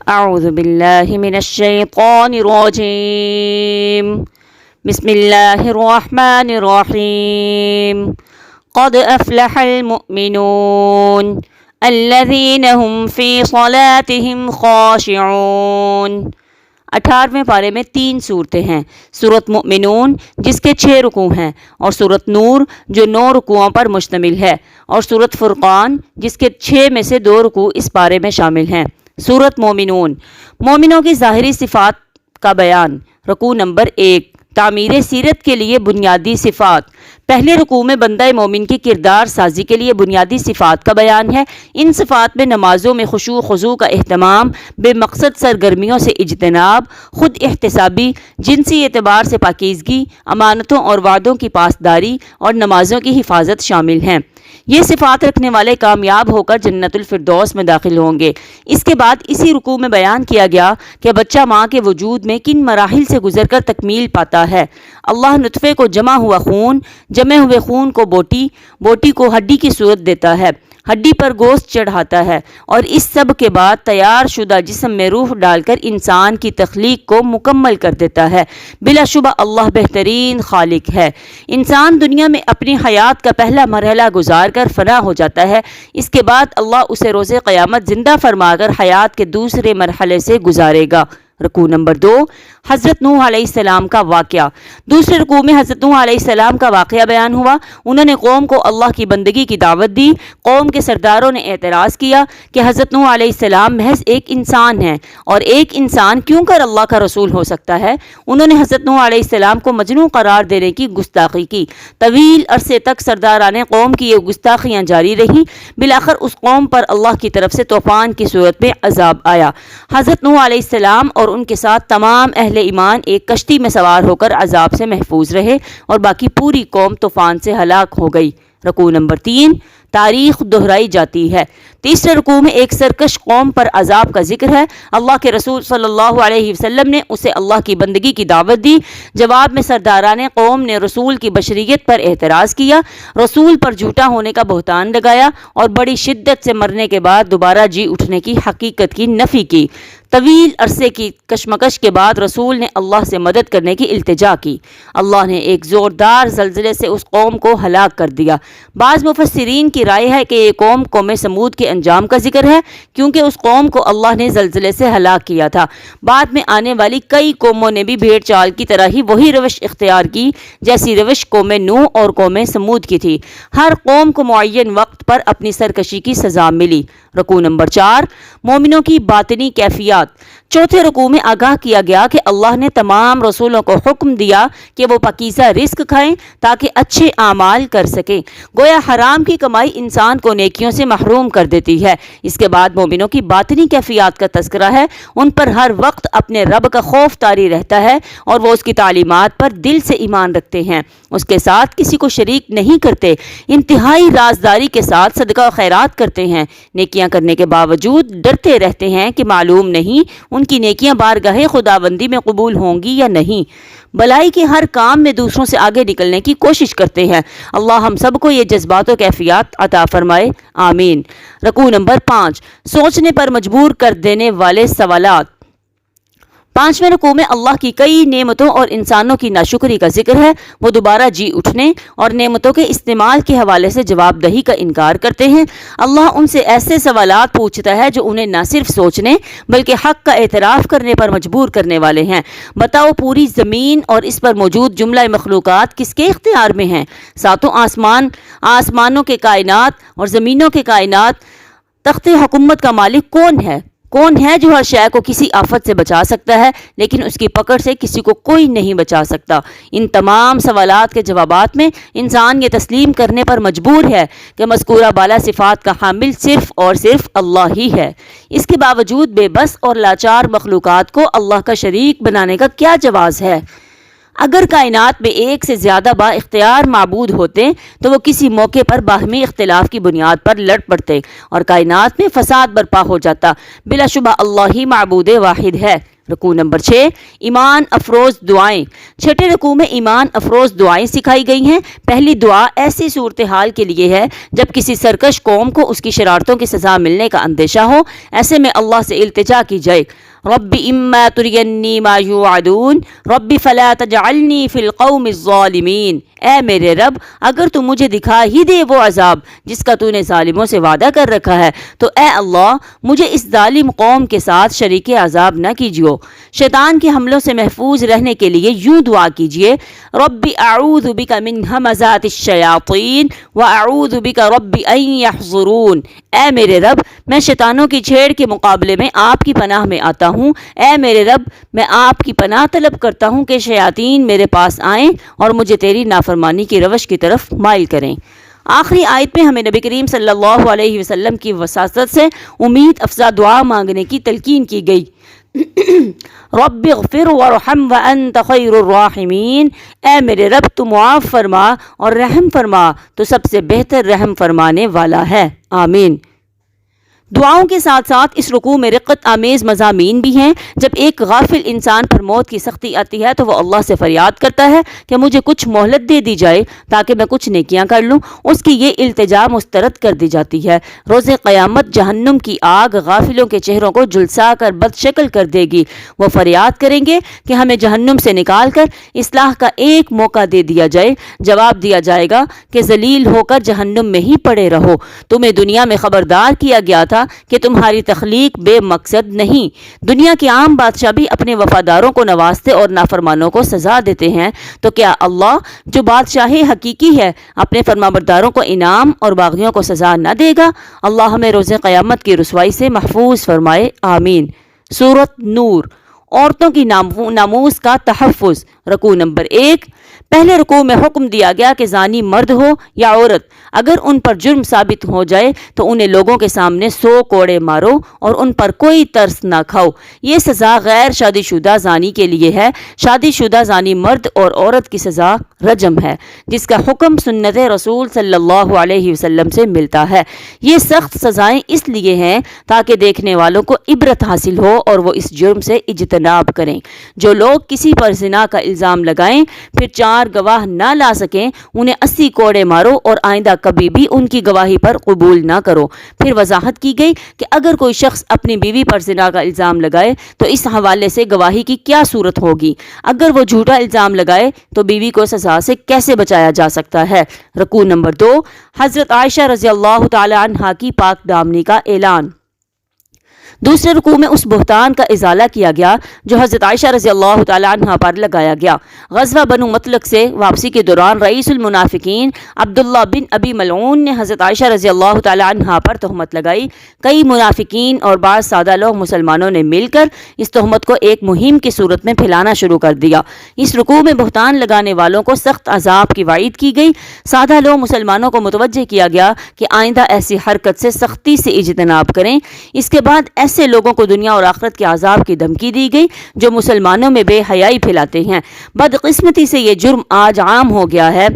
اعوذ باللہ من الشیطان الرجیم بسم اللہ الرحمن الرحیم قد افلح المؤمنون الذین هم فی صلاتهم خاشعون۔ 18ویں پارے میں 3 صورتیں ہیں۔ سورۃ مؤمنون جس کے 6 رکوع ہیں، اور سورۃ نور جو 9 رکوعوں پر مشتمل ہے، اور سورۃ فرقان جس کے 6 میں سے 2 رکوع اس پارے میں شامل ہیں۔ سورۃ مومنون، مومنوں کی ظاہری صفات کا بیان۔ رکوع نمبر 1، تعمیر سیرت کے لیے بنیادی صفات۔ پہلے رکوع میں بندہ مومن کی کردار سازی کے لیے بنیادی صفات کا بیان ہے۔ ان صفات میں نمازوں میں خشوع خضوع کا اہتمام، بے مقصد سرگرمیوں سے اجتناب، خود احتسابی، جنسی اعتبار سے پاکیزگی، امانتوں اور وعدوں کی پاسداری اور نمازوں کی حفاظت شامل ہیں۔ یہ صفات رکھنے والے کامیاب ہو کر جنت الفردوس میں داخل ہوں گے۔ اس کے بعد اسی رکوع میں بیان کیا گیا کہ بچہ ماں کے وجود میں کن مراحل سے گزر کر تکمیل پاتا ہے۔ اللہ نطفے کو جمع ہوئے خون کو بوٹی کو ہڈی کی صورت دیتا ہے، ہڈی پر گوشت چڑھاتا ہے، اور اس سب کے بعد تیار شدہ جسم میں روح ڈال کر انسان کی تخلیق کو مکمل کر دیتا ہے۔ بلا شبہ اللہ بہترین خالق ہے۔ انسان دنیا میں اپنی حیات کا پہلا مرحلہ گزار کر فنا ہو جاتا ہے۔ اس کے بعد اللہ اسے روز قیامت زندہ فرما کر حیات کے دوسرے مرحلے سے گزارے گا۔ رکوع نمبر 2، حضرت نوح علیہ السلام کا واقعہ۔ دوسرے رکوع میں حضرت نوح علیہ السلام کا واقعہ بیان ہوا۔ انہوں نے قوم کو اللہ کی بندگی کی دعوت دی۔ قوم کے سرداروں نے اعتراض کیا کہ حضرت نوح علیہ السلام محض ایک انسان ہیں، اور ایک انسان کیوں کر اللہ کا رسول ہو سکتا ہے۔ انہوں نے حضرت نوح علیہ السلام کو مجنون قرار دینے کی گستاخی کی۔ طویل عرصے تک سرداران قوم کی یہ گستاخیاں جاری رہیں۔ بالآخر اس قوم پر اللہ کی طرف سے طوفان کی صورت میں عذاب آیا۔ حضرت نوح علیہ السلام اور ان کے ساتھ تمام اہل ایمان ایک کشتی میں سوار ہو کر عذاب سے محفوظ رہے، اور باقی پوری قوم طوفان سے ہلاک ہو گئی۔ رکوع نمبر 3، تاریخ دہرائی جاتی ہے۔ تیسرے رکوع میں ایک سرکش قوم پر عذاب کا ذکر ہے۔ اللہ کے رسول صلی اللہ علیہ وسلم نے اسے اللہ کی بندگی کی دعوت دی۔ جواب میں سرداران قوم نے رسول کی بشریت پر اعتراض کیا، رسول پر جھوٹا ہونے کا بہتان لگایا، اور بڑی شدت سے مرنے کے بعد دوبارہ جی اٹھنے کی حقیقت کی نفی کی۔ طویل عرصے کی کشمکش کے بعد رسول نے اللہ سے مدد کرنے کی التجا کی۔ اللہ نے ایک زوردار زلزلے سے اس قوم کو ہلاک کر دیا۔ بعض مفسرین کی رائے ہے کہ یہ قوم سمود کے انجام کا ذکر ہے، کیونکہ اس قوم کو اللہ نے زلزلے سے ہلاک کیا تھا۔ بعد میں آنے والی کئی قوموں نے بھی بھیڑ چال کی طرح ہی وہی روش اختیار کی جیسی روش قوم نوح اور قوم سمود کی تھی۔ ہر قوم کو معین وقت پر اپنی سرکشی کی سزا ملی۔ رکوع نمبر 4، مومنوں کی باطنی کیفیات۔ چوتھے رکوع میں آگاہ کیا گیا کہ اللہ نے تمام رسولوں کو حکم دیا کہ وہ پاکیزہ رزق کھائیں تاکہ اچھے اعمال کر سکیں۔ گویا حرام کی کمائی انسان کو نیکیوں سے محروم کر دیتی ہے۔ اس کے بعد مومنوں کی باطنی کیفیات کا تذکرہ ہے۔ ان پر ہر وقت اپنے رب کا خوف طاری رہتا ہے، اور وہ اس کی تعلیمات پر دل سے ایمان رکھتے ہیں، اس کے ساتھ کسی کو شریک نہیں کرتے، انتہائی رازداری کے ساتھ صدقہ و خیرات کرتے ہیں، نیکیاں کرنے کے باوجود ڈرتے رہتے ہیں کہ معلوم نہیں ان کی نیکیاں بارگاہ خداوندی میں قبول ہوں گی یا نہیں۔ بلائی کے ہر کام میں دوسروں سے آگے نکلنے کی کوشش کرتے ہیں۔ اللہ ہم سب کو یہ جذبات و کیفیات عطا فرمائے، آمین۔ رکوع نمبر 5، سوچنے پر مجبور کر دینے والے سوالات۔ 5ویں رکوع میں اللہ کی کئی نعمتوں اور انسانوں کی ناشکری کا ذکر ہے۔ وہ دوبارہ جی اٹھنے اور نعمتوں کے استعمال کے حوالے سے جواب دہی کا انکار کرتے ہیں۔ اللہ ان سے ایسے سوالات پوچھتا ہے جو انہیں نہ صرف سوچنے بلکہ حق کا اعتراف کرنے پر مجبور کرنے والے ہیں۔ بتاؤ پوری زمین اور اس پر موجود جملہ مخلوقات کس کے اختیار میں ہیں؟ ساتوں آسمانوں کے کائنات اور زمینوں کے کائنات، تخت حکومت کا مالک کون ہے جو ہر شے کو کسی آفت سے بچا سکتا ہے، لیکن اس کی پکڑ سے کسی کو کوئی نہیں بچا سکتا۔ ان تمام سوالات کے جوابات میں انسان یہ تسلیم کرنے پر مجبور ہے کہ مذکورہ بالا صفات کا حامل صرف اور صرف اللہ ہی ہے۔ اس کے باوجود بے بس اور لاچار مخلوقات کو اللہ کا شریک بنانے کا کیا جواز ہے؟ اگر کائنات میں ایک سے زیادہ با اختیار معبود ہوتے تو وہ کسی موقع پر باہمی اختلاف کی بنیاد پر لڑ پڑتے اور کائنات میں فساد برپا ہو جاتا۔ بلا شبہ اللہ ہی معبود واحد ہے۔ رکوع نمبر 6 ایمان افروز دعائیں۔ چھٹے رکوع میں ایمان افروز دعائیں سکھائی گئی ہیں۔ پہلی دعا ایسی صورتحال کے لیے ہے جب کسی سرکش قوم کو اس کی شرارتوں کی سزا ملنے کا اندیشہ ہو، ایسے میں اللہ سے التجا کی جائے، رب اما ترینی ما یوعدون رب فلا تجعلنی فی القوم الظالمین، اے میرے رب اگر تو مجھے دکھا ہی دے وہ عذاب جس کا تو نے ظالموں سے وعدہ کر رکھا ہے تو اے اللہ مجھے اس ظالم قوم کے ساتھ شریک عذاب نہ کیجیو۔ شیطان کے حملوں سے محفوظ رہنے کے لیے یوں دعا کیجیے، رب اعوذ بک من ہمزات الشیاطین واعوذ بک رب ان یحضرون، اے میرے رب میں شیطانوں کی چھیڑ کے مقابلے میں آپ کی پناہ میں آتا ہوں، اے میرے رب میں آپ کی پناہ طلب کرتا ہوں کہ شیاطین میرے پاس آئیں اور مجھے تیری نافرمانی کی روش کی طرف مائل کریں۔ آخری آیت میں ہمیں نبی کریم صلی اللہ علیہ وسلم کی وساطت سے امید افزا دعا مانگنے کی تلقین کی گئی، رب اغفر وارحم وانت خیر الراحمین، اے میرے رب تو معاف فرما اور رحم فرما، تو سب سے بہتر رحم فرمانے والا ہے، آمین۔ دعاؤں کے ساتھ ساتھ اس رکوع میں رقت آمیز مضامین بھی ہیں۔ جب ایک غافل انسان پر موت کی سختی آتی ہے تو وہ اللہ سے فریاد کرتا ہے کہ مجھے کچھ مہلت دے دی جائے تاکہ میں کچھ نیکیاں کر لوں، اس کی یہ التجا مسترد کر دی جاتی ہے۔ روز قیامت جہنم کی آگ غافلوں کے چہروں کو جھلسا کر بد شکل کر دے گی، وہ فریاد کریں گے کہ ہمیں جہنم سے نکال کر اصلاح کا ایک موقع دے دیا جائے۔ جواب دیا جائے گا کہ ذلیل ہو کر جہنم میں ہی پڑے رہو، تمہیں دنیا میں خبردار کیا گیا تھا کہ تمہاری تخلیق بے مقصد نہیں۔ دنیا کے عام بادشاہ بھی اپنے وفاداروں کو نوازتے اور نافرمانوں کو سزا دیتے ہیں، تو کیا اللہ جو بادشاہ حقیقی ہے اپنے فرمانبرداروں کو انعام اور باغیوں کو سزا نہ دے گا؟ اللہ ہمیں روز قیامت کی رسوائی سے محفوظ فرمائے، آمین۔ سورۃ نور، عورتوں کی ناموس کا تحفظ۔ رکوع نمبر 1 پہلے رکوع میں حکم دیا گیا کہ زانی مرد ہو یا عورت اگر ان پر جرم ثابت ہو جائے تو انہیں لوگوں کے سامنے 100 کوڑے مارو اور ان پر کوئی ترس نہ کھاؤ۔ یہ سزا غیر شادی شدہ زانی کے لیے ہے۔ شادی شدہ زانی مرد اور عورت کی سزا رجم ہے، جس کا حکم سنت رسول صلی اللہ علیہ وسلم سے ملتا ہے۔ یہ سخت سزائیں اس لیے ہیں تاکہ دیکھنے والوں کو عبرت حاصل ہو اور وہ اس جرم سے اجتناب کریں۔ جو لوگ کسی پر زنا کا الزام لگائیں پھر 4 گواہ نہ لا سکیں، انہیں 80 کوڑے مارو اور آئندہ کبھی بھی ان کی گواہی پر قبول نہ کرو۔ پھر وضاحت کی گئی کہ اگر کوئی شخص اپنی بیوی پر زنا کا الزام لگائے تو اس حوالے سے گواہی کی کیا صورت ہوگی؟ اگر وہ جھوٹا الزام لگائے تو بیوی کو سزا سے کیسے بچایا جا سکتا ہے؟ رکوع نمبر 2 حضرت عائشہ رضی اللہ تعالی عنہا کی پاک دامنی کا اعلان۔ دوسرے رکوع میں اس بہتان کا ازالہ کیا گیا جو حضرت عائشہ رضی اللہ تعالی عنہا پر لگایا گیا۔ غزوہ بنو مطلق سے واپسی کے دوران رئیس المنافقین عبداللہ بن ابی ملعون نے حضرت عائشہ رضی اللہ تعالی عنہا پر تہمت لگائی۔ کئی منافقین اور بعض سادہ لوگ مسلمانوں نے مل کر اس تہمت کو ایک مہم کی صورت میں پھیلانا شروع کر دیا۔ اس رکوع میں بہتان لگانے والوں کو سخت عذاب کی وعید کی گئی۔ سادہ لوگ مسلمانوں کو متوجہ کیا گیا کہ آئندہ ایسی حرکت سے سختی سے اجتناب کریں۔ اس کے بعد ایسے لوگوں کو دنیا اور آخرت کے عذاب کی دھمکی دی گئی جو مسلمانوں میں بے حیائی پھیلاتے ہیں۔ بدقسمتی سے یہ جرم آج عام ہو گیا ہے۔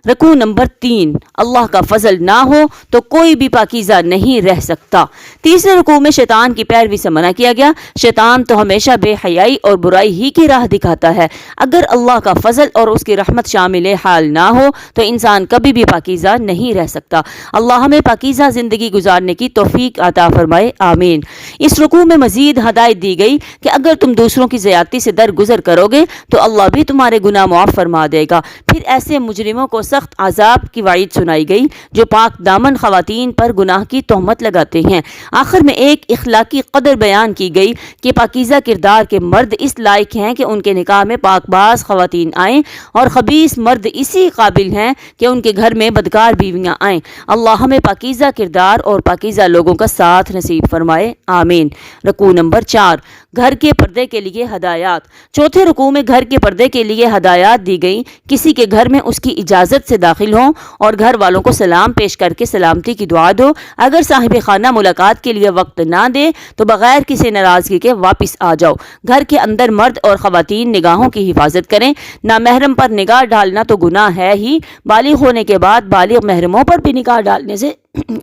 رکوع نمبر 3 اللہ کا فضل نہ ہو تو کوئی بھی پاکیزہ نہیں رہ سکتا۔ تیسرے رکوع میں شیطان کی پیروی سے منع کیا گیا۔ شیطان تو ہمیشہ بے حیائی اور برائی ہی کی راہ دکھاتا ہے۔ اگر اللہ کا فضل اور اس کی رحمت شامل حال نہ ہو تو انسان کبھی بھی پاکیزہ نہیں رہ سکتا۔ اللہ ہمیں پاکیزہ زندگی گزارنے کی توفیق عطا فرمائے، آمین۔ اس رکوع میں مزید ہدایت دی گئی کہ اگر تم دوسروں کی زیادتی سے درگزر کرو گے تو اللہ بھی تمہارے گناہ معاف فرما دے گا۔ پھر ایسے مجرموں کو سخت عذاب کی وعید سنائی گئی جو پاک دامن خواتین پر گناہ کی تہمت لگاتے ہیں۔ آخر میں ایک اخلاقی قدر بیان کی گئی کہ پاکیزہ کردار کے مرد اس لائق ہیں کہ ان کے نکاح میں پاک باز خواتین آئیں اور خبیث مرد اسی قابل ہیں کہ ان کے گھر میں بدکار بیویاں آئیں۔ اللہ ہمیں پاکیزہ کردار اور پاکیزہ لوگوں کا ساتھ نصیب فرمائے، آمین۔ رکوع نمبر 4 گھر کے پردے کے لیے ہدایات۔ چوتھے رکوع میں گھر کے پردے کے لیے ہدایات دی گئی۔ کسی کے گھر میں اس کی اجازت سے داخل ہوں اور گھر والوں کو سلام پیش کر کے سلامتی کی دعا دو۔ اگر صاحب خانہ ملاقات کے لیے وقت نہ دے تو بغیر کسی ناراضگی کے واپس آ جاؤ۔ گھر کے اندر مرد اور خواتین نگاہوں کی حفاظت کریں۔ نامحرم پر نگاہ ڈالنا تو گناہ ہے ہی، بالغ ہونے کے بعد بالغ محرموں پر بھی نگاہ ڈالنے سے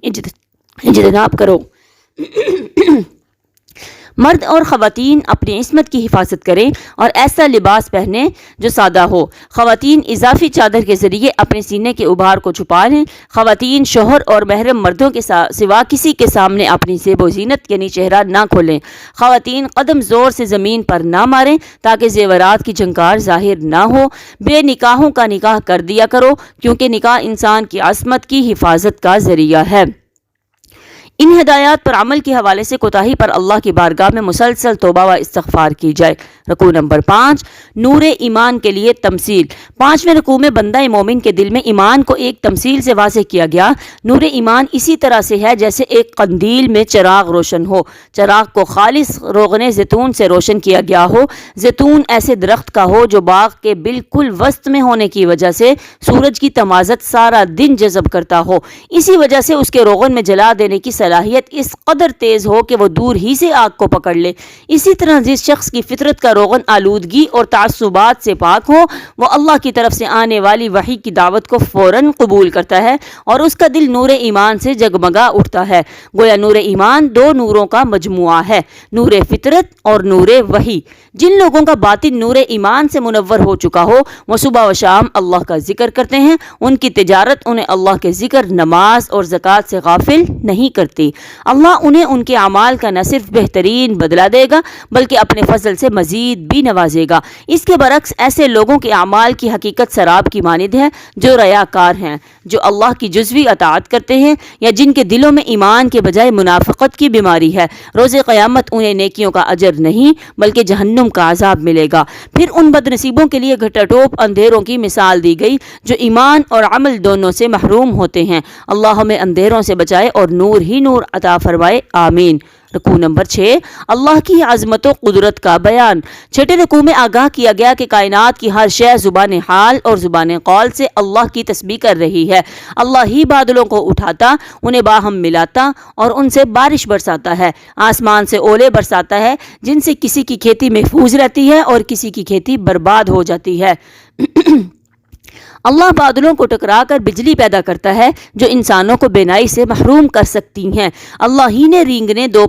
اجتناب کرو۔ مرد اور خواتین اپنی عصمت کی حفاظت کریں اور ایسا لباس پہنیں جو سادہ ہو۔ خواتین اضافی چادر کے ذریعے اپنے سینے کے ابھار کو چھپا لیں۔ خواتین شوہر اور محرم مردوں کے سوا کسی کے سامنے اپنی زیب و زینت یعنی چہرہ نہ کھولیں۔ خواتین قدم زور سے زمین پر نہ ماریں تاکہ زیورات کی جھنکار ظاہر نہ ہو۔ بے نکاحوں کا نکاح کر دیا کرو کیونکہ نکاح انسان کی عصمت کی حفاظت کا ذریعہ ہے۔ ان ہدایات پر عمل کے حوالے سے کوتاہی پر اللہ کی بارگاہ میں مسلسل توبہ و استغفار کی جائے۔ رکوع نمبر 5، نور ایمان کے لیے تمثیل۔ 5ویں رکوع میں بندہ مومن کے دل میں ایمان کو ایک تمثیل سے واضح کیا گیا۔ نور ایمان اسی طرح سے ہے جیسے ایک قندیل میں چراغ روشن ہو۔ چراغ کو خالص روغن زیتون سے روشن کیا گیا ہو۔ زیتون ایسے درخت کا ہو جو باغ کے بالکل وسط میں ہونے کی وجہ سے سورج کی تمازت سارا دن جذب کرتا ہو، اسی وجہ سے اس کے روغن میں جلا دینے کی صلاحیت اس قدر تیز ہو کہ وہ دور ہی سے آگ کو پکڑ لے۔ اسی طرح جس شخص کی فطرت کا روغن آلودگی اور تعصبات سے پاک ہو، وہ اللہ کی طرف سے آنے والی وحی کی دعوت کو فوراً قبول کرتا ہے اور اس کا دل نور ایمان سے جگمگا اٹھتا ہے۔ گویا نور ایمان دو نوروں کا مجموعہ ہے، نور فطرت اور نور وحی۔ جن لوگوں کا باطن نور ایمان سے منور ہو چکا ہو، وہ صبح و شام اللہ کا ذکر کرتے ہیں۔ ان کی تجارت انہیں اللہ کے ذکر، نماز اور زکوٰۃ سے غافل نہیں کرتی۔ اللہ انہیں ان کے اعمال کا نہ صرف بہترین بدلہ دے گا بلکہ اپنے فضل سے مزید بھی نوازے گا۔ اس کے برعکس ایسے لوگوں کے اعمال کی حقیقت سراب کی مانند ہے جو ریاکار ہیں، جو اللہ کی جزوی اطاعت کرتے ہیں یا جن کے دلوں میں ایمان کے بجائے منافقت کی بیماری ہے۔ روز قیامت انہیں نیکیوں کا اجر نہیں بلکہ جہنم کا عذاب ملے گا۔ پھر ان بد نصیبوں کے لیے گھٹا ٹوپ اندھیروں کی مثال دی گئی جو ایمان اور عمل دونوں سے محروم ہوتے ہیں۔ اللہ ہمیں اندھیروں سے بچائے اور نور ہی نور عطا فرمائے، آمین۔ رکوع نمبر 6، اللہ کی عظمت و قدرت کا بیان۔ 6 رکوع میں آگاہ کیا گیا کہ کائنات کی ہر شے زبان حال اور زبان قول سے اللہ کی تسبیح کر رہی ہے۔ اللہ ہی بادلوں کو اٹھاتا، انہیں باہم ملاتا اور ان سے بارش برساتا ہے۔ آسمان سے اولے برساتا ہے جن سے کسی کی کھیتی محفوظ رہتی ہے اور کسی کی کھیتی برباد ہو جاتی ہے۔ اللہ بادلوں کو ٹکرا کر بجلی پیدا کرتا ہے جو انسانوں کو بینائی سے محروم کر سکتی ہیں۔ اللہ ہی نے رینگنے دو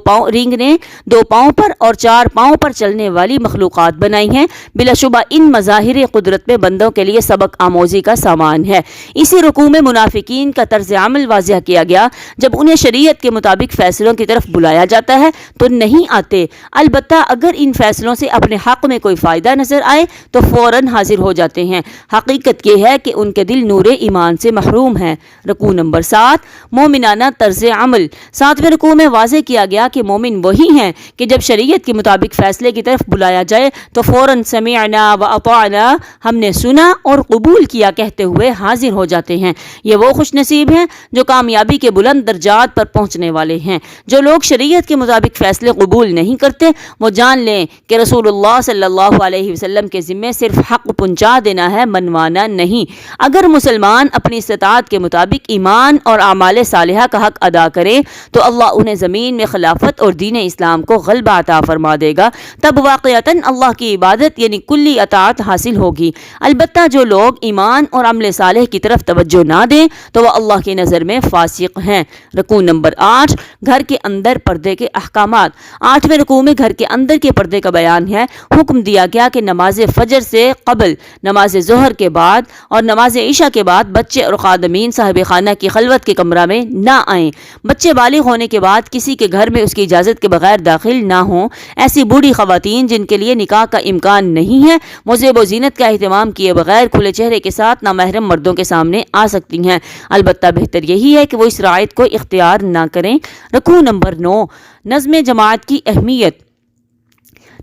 پاؤں پر اور 4 پاؤں پر چلنے والی مخلوقات بنائی ہیں۔ بلا شبہ ان مظاہر قدرت میں بندوں کے لیے سبق آموزی کا سامان ہے۔ اسی رکوع میں منافقین کا طرز عمل واضح کیا گیا۔ جب انہیں شریعت کے مطابق فیصلوں کی طرف بلایا جاتا ہے تو نہیں آتے، البتہ اگر ان فیصلوں سے اپنے حق میں کوئی فائدہ نظر آئے تو فوراً حاضر ہو جاتے ہیں۔ حقیقت یہ ہے کہ ان کے دل نور ایمان سے محروم ہیں۔ رکوع نمبر 7، مومنانہ طرز عمل۔ 7ویں رکوع میں واضح کیا گیا کہ مومن وہی ہیں کہ جب شریعت کے مطابق فیصلے کی طرف بلایا جائے تو فوراً سمعنا و اطعنا، ہم نے سنا اور قبول کیا کہتے ہوئے حاضر ہو جاتے ہیں۔ یہ وہ خوش نصیب ہیں جو کامیابی کے بلند درجات پر پہنچنے والے ہیں۔ جو لوگ شریعت کے مطابق فیصلے قبول نہیں کرتے وہ جان لیں کہ رسول اللہ صلی اللہ علیہ وسلم کے ذمے صرف حق پہنچا دینا ہے، منوانا نہیں۔ اگر مسلمان اپنی استطاعت کے مطابق ایمان اور اعمال صالحہ کا حق ادا کریں تو اللہ انہیں زمین میں خلافت اور دین اسلام کو غلبہ عطا فرما دے گا۔ تب واقعتاً اللہ کی عبادت یعنی کلی اطاعت حاصل ہوگی۔ البتہ جو لوگ ایمان اور عمل صالح کی طرف توجہ نہ دیں تو وہ اللہ کی نظر میں فاسق ہیں۔ رکوع نمبر 8، گھر کے اندر پردے کے احکامات۔ 8ویں رکوع میں گھر کے اندر کے پردے کا بیان ہے۔ حکم دیا گیا کہ نماز فجر سے قبل، نماز ظہر کے بعد اور نماز عشاء کے بعد بچے اور خادمین صاحب خانہ کی خلوت کے کمرہ میں نہ آئیں۔ بچے بالغ ہونے کے بعد کسی کے گھر میں اس کی اجازت کے بغیر داخل نہ ہوں۔ ایسی بوڑھی خواتین جن کے لیے نکاح کا امکان نہیں ہے وہ زیب و زینت کا اہتمام کیے بغیر کھلے چہرے کے ساتھ نامحرم مردوں کے سامنے آ سکتی ہیں، البتہ بہتر یہی ہے کہ وہ اس رعایت کو اختیار نہ کریں۔ رکوع نمبر 9، نظم جماعت کی اہمیت۔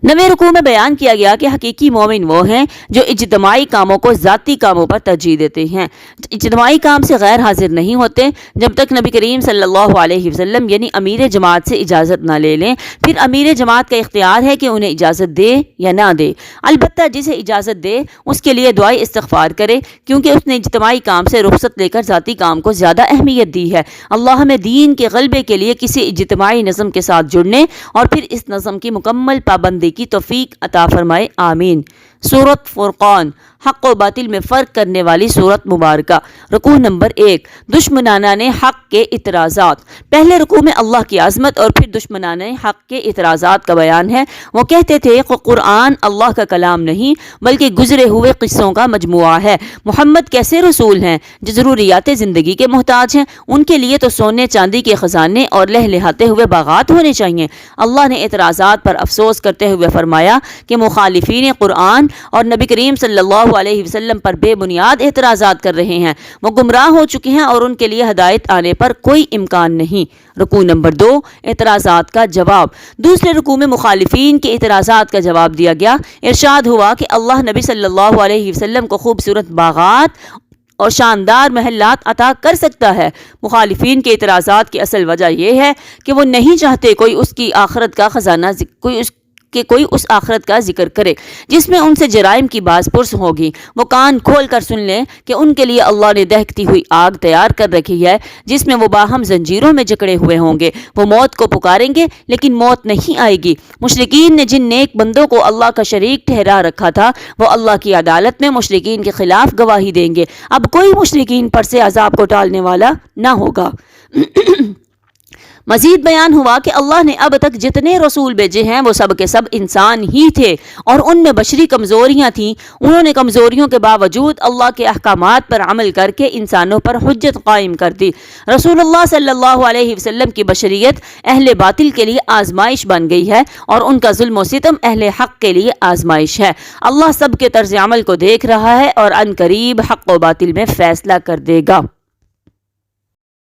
9ویں رکوع میں بیان کیا گیا کہ حقیقی مومن وہ ہیں جو اجتماعی کاموں کو ذاتی کاموں پر ترجیح دیتے ہیں، اجتماعی کام سے غیر حاضر نہیں ہوتے جب تک نبی کریم صلی اللہ علیہ وسلم یعنی امیر جماعت سے اجازت نہ لے لیں۔ پھر امیر جماعت کا اختیار ہے کہ انہیں اجازت دے یا نہ دے، البتہ جسے اجازت دے اس کے لیے دعائے استغفار کرے کیونکہ اس نے اجتماعی کام سے رخصت لے کر ذاتی کام کو زیادہ اہمیت دی ہے۔ اللہ ہمیں دین کے غلبے کے لیے کسی اجتماعی نظم کے ساتھ جڑنے اور پھر اس نظم کی مکمل پابندی کی توفیق عطا فرمائے، آمین۔ سورت فرقان، حق و باطل میں فرق کرنے والی سورت مبارکہ۔ رکوع نمبر 1، دشمنانہ حق کے اعتراضات۔ پہلے رکوع میں اللہ کی عظمت اور پھر دشمنان حق کے اعتراضات کا بیان ہے۔ وہ کہتے تھے کہ قرآن اللہ کا کلام نہیں بلکہ گزرے ہوئے قصوں کا مجموعہ ہے۔ محمد کیسے رسول ہیں جو ضروریات زندگی کے محتاج ہیں؟ ان کے لیے تو سونے چاندی کے خزانے اور لہلہاتے ہوئے باغات ہونے چاہیے۔ اللہ نے اعتراضات پر افسوس کرتے ہوئے فرمایا کہ مخالفین قرآن اور نبی کریم صلی اللہ علیہ وسلم پر بے بنیاد اعتراضات کر رہے ہیں۔ وہ گمراہ ہو چکے ہیں اور ان کے لیے ہدایت آنے پر کوئی امکان نہیں۔ رکوع نمبر 2، اعتراضات کا جواب۔ دوسرے رکوع میں مخالفین کے اعتراضات کا جواب دیا گیا۔ ارشاد ہوا کہ اللہ نبی صلی اللہ علیہ وسلم کو خوبصورت باغات اور شاندار محلات عطا کر سکتا ہے۔ مخالفین کے اعتراضات کی اصل وجہ یہ ہے کہ وہ نہیں چاہتے کوئی اس آخرت کا ذکر کرے جس میں ان سے جرائم کی باز پرس ہوگی۔ وہ کان کھول کر سن لیں کہ ان کے لیے اللہ نے دہکتی ہوئی آگ تیار کر رکھی ہے جس میں وہ باہم زنجیروں میں جکڑے ہوئے ہوں گے۔ وہ موت کو پکاریں گے لیکن موت نہیں آئے گی۔ مشرکین نے جن نیک بندوں کو اللہ کا شریک ٹھہرا رکھا تھا وہ اللہ کی عدالت میں مشرکین کے خلاف گواہی دیں گے۔ اب کوئی مشرکین پر سے عذاب کو ٹالنے والا نہ ہوگا۔ مزید بیان ہوا کہ اللہ نے اب تک جتنے رسول بھیجے ہیں وہ سب کے سب انسان ہی تھے اور ان میں بشری کمزوریاں تھیں۔ انہوں نے کمزوریوں کے باوجود اللہ کے احکامات پر عمل کر کے انسانوں پر حجت قائم کر دی۔ رسول اللہ صلی اللہ علیہ وسلم کی بشریت اہل باطل کے لیے آزمائش بن گئی ہے اور ان کا ظلم و ستم اہل حق کے لیے آزمائش ہے۔ اللہ سب کے طرز عمل کو دیکھ رہا ہے اور عنقریب حق و باطل میں فیصلہ کر دے گا۔